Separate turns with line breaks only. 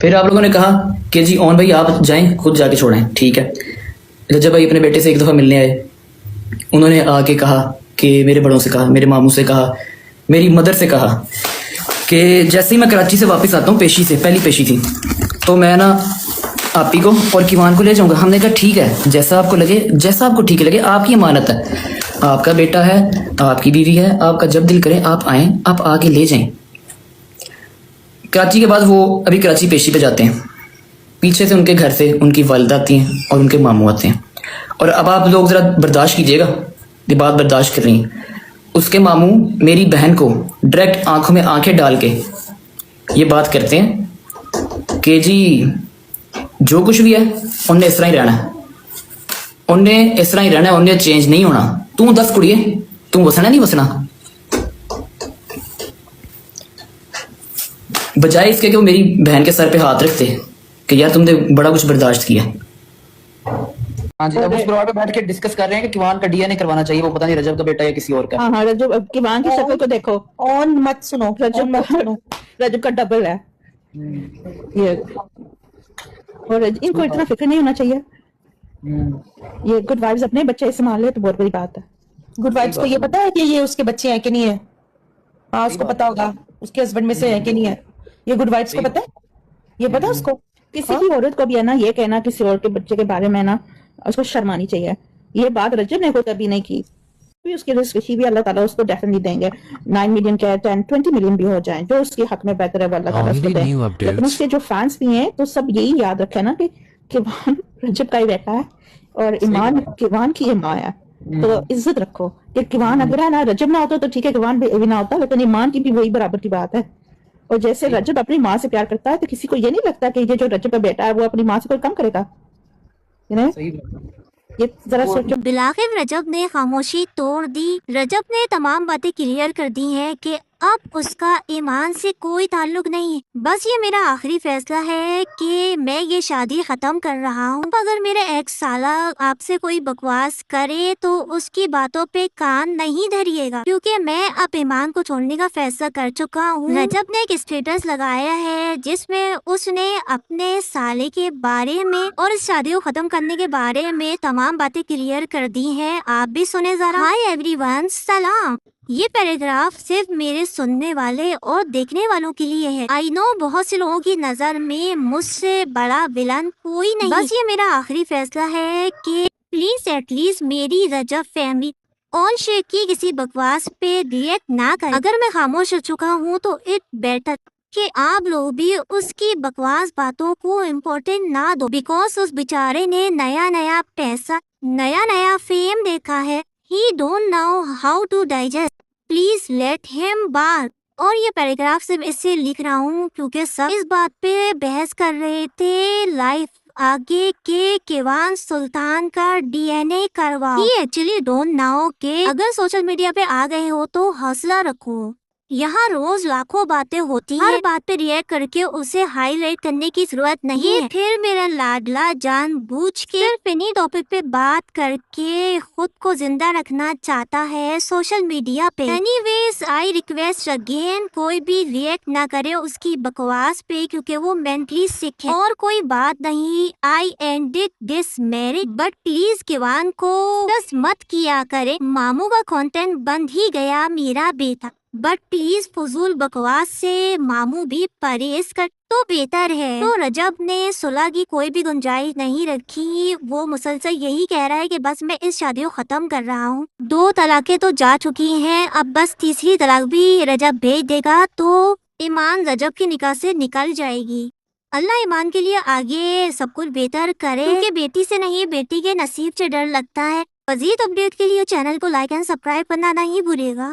फिर आप लोगों ने कहा कि जी ओन भाई आप जाएं, खुद जाके छोड़ें। ठीक है, रजब भाई अपने बेटे से एक दफ़ा मिलने आए। उन्होंने आके कहा कि मेरे बड़ों से कहा, मेरे मामू से कहा, मेरी मदर से कहा कि जैसे ही मैं कराची से वापस आता हूँ, पेशी से पहली पेशी थी, तो मैं ना आपी को और किवान को ले जाऊंगा। हमने कहा ठीक है, जैसा आपको लगे, जैसा आपको ठीक लगे, आपकी अमानत है, आपका बेटा है, आपकी बीवी है, आपका जब दिल करे आप आएँ, आप आके ले जाएं। कराची के बाद वो अभी कराची पेशी पे जाते हैं, पीछे से उनके घर से उनकी वालिदा आती हैं और उनके मामू आते हैं। और अब आप लोग ज़रा बर्दाश्त कीजिएगा, ये बात बर्दाश्त कर रही हैं। उसके मामू मेरी बहन को डायरेक्ट आंखों में आंखें डाल के ये बात करते हैं कि जी जो कुछ भी है उन्हें इस तरह ही रहना है, उन्हें इस तरह ही रहना है, उन्हें चेंज नहीं होना। तू दस कुड़िए, तू वसना नहीं वसना। बजाय इसके कि वो मेरी बहन के सर पे हाथ रखते कि यार तुमने बड़ा कुछ बर्दाश्त किया। हाँ जी, अब उस ग्राउंड पे बैठ के डिस्कस कर रहे हैं कि किवान का डीएनए करवाना चाहिए, वो पता नहीं रजब का बेटा या किसी और का।
हाँ हाँ, रजब अब किवान की शक्ल को देखो,
ऑन मत सुनो,
रजब का डबल है ये। और इनको इतना फिक्र नहीं होना चाहिए। ये गुड वाइब्स अपने बच्चे इस्तेमाल ले तो बहुत बड़ी बात है।
गुड वाइब्स को ये पता है कि ये उसके बच्चे हैं कि नहीं है? हाँ, उसको पता होगा उसके हस्बैंड में से है कि नहीं है। ये गुड वाइब्स को पता है, ये पता है उसको।
किसी भी औरत को भी है ना ये कहना किसी और के बच्चे के बारे में ना उसको शर्मानी चाहिए। ये बात रजब ने को कभी नहीं की। भी उसकी रिस्क भी अल्लाह ताला उसको डेफिनेटली देंगे। 9 मिलियन क्या 10-20 मिलियन भी हो जाए, जो उसके हक में बेहतर है वो अल्लाह ताला उसको दे। लेकिन उसके जो फैंस भी हैं तो सब यही याद रखे ना कि किवान रजब का ही बेटा है और ईमान किवान की माँ है। तो इज्जत रखो कि किवान अगर है ना रजब ना होता तो ठीक है, किवान भी ना होता, लेकिन ईमान की भी वही बराबर की बात है। और जैसे रजब अपनी माँ से प्यार करता है तो किसी को ये नहीं लगता कि ये जो रजब का बेटा है वो अपनी माँ से कोई कम करेगा। ये जरा सोचो।
बिलाखिर रजब ने खामोशी तोड़ दी। रजब ने तमाम बातें क्लियर कर दी हैं कि अब उसका ईमान से कोई ताल्लुक नहीं है। बस ये मेरा आखिरी फैसला है कि मैं ये शादी खत्म कर रहा हूँ। अब अगर मेरे एक्स साला आपसे कोई बकवास करे तो उसकी बातों पे कान नहीं धरिएगा, क्योंकि मैं अब ईमान को छोड़ने का फैसला कर चुका हूँ। रजब ने एक स्टेटस लगाया है जिसमें उसने अपने साले के बारे में और इस शादी को खत्म करने के बारे में तमाम बातें क्लियर कर दी हैं। आप भी सुने जरा। हाय एवरीवन, सलाम। ये पैराग्राफ सिर्फ मेरे सुनने वाले और देखने वालों के लिए है। आई नो बहुत से लोगों की नजर में मुझसे बड़ा विलन कोई नहीं। बस ये मेरा आखिरी फैसला है कि प्लीज एटलीस्ट मेरी रजब फैमिली ऑन शेख की किसी बकवास पे रिएक्ट ना करें। अगर मैं खामोश हो चुका हूँ तो इट बेटर कि आप लोग भी उसकी बकवास बातों को इम्पोर्टेंट ना दो, बिकॉज उस बेचारे ने नया नया पैसा, नया नया फेम देखा है। He don't know how to digest. Please let him बात। और ये पैराग्राफ सिर्फ इससे लिख रहा हूँ क्योंकि सब इस बात पे बहस कर रहे थे लाइफ आगे के किवान सुल्तान का डीएनए करवाओ। He actually don't know के अगर सोशल मीडिया पे आ गए हो तो हौसला रखो। यहाँ रोज लाखों बातें होती हैं, हर बात पे रिएक्ट करके उसे हाईलाइट करने की जरूरत नहीं है। फिर मेरा लाडला जानबूझ के सिर्फ इन्हीं टॉपिक पे बात करके खुद को जिंदा रखना चाहता है सोशल मीडिया पे। एनीवेज आई रिक्वेस्ट अगेन, कोई भी रिएक्ट ना करे उसकी बकवास पे क्योंकि वो मेंटली सिक है। और कोई बात नहीं, I ended this marriage, but please किवान को बस मत किया करे। मामू का कंटेंट बंद ही गया मेरा बेटा, बट प्लीज फजूल बकवास से मामू भी परहेज कर तो बेहतर है। तो रजब ने सुलह की कोई भी गुंजाइश नहीं रखी। वो मुसलसल यही कह रहा है कि बस मैं इस शादी को खत्म कर रहा हूँ। 2 तलाकें तो जा चुकी हैं, अब बस तीसरी तलाक भी रजब भेज देगा तो ईमान रजब की निकाह से निकल जाएगी। अल्लाह ईमान के लिए आगे सब कुछ बेहतर करे, क्योंकि बेटी से नहीं बेटी के नसीब से डर लगता है। मजीद अपडेट के लिए चैनल को लाइक एंड सब्सक्राइब करना नहीं भूलिएगा।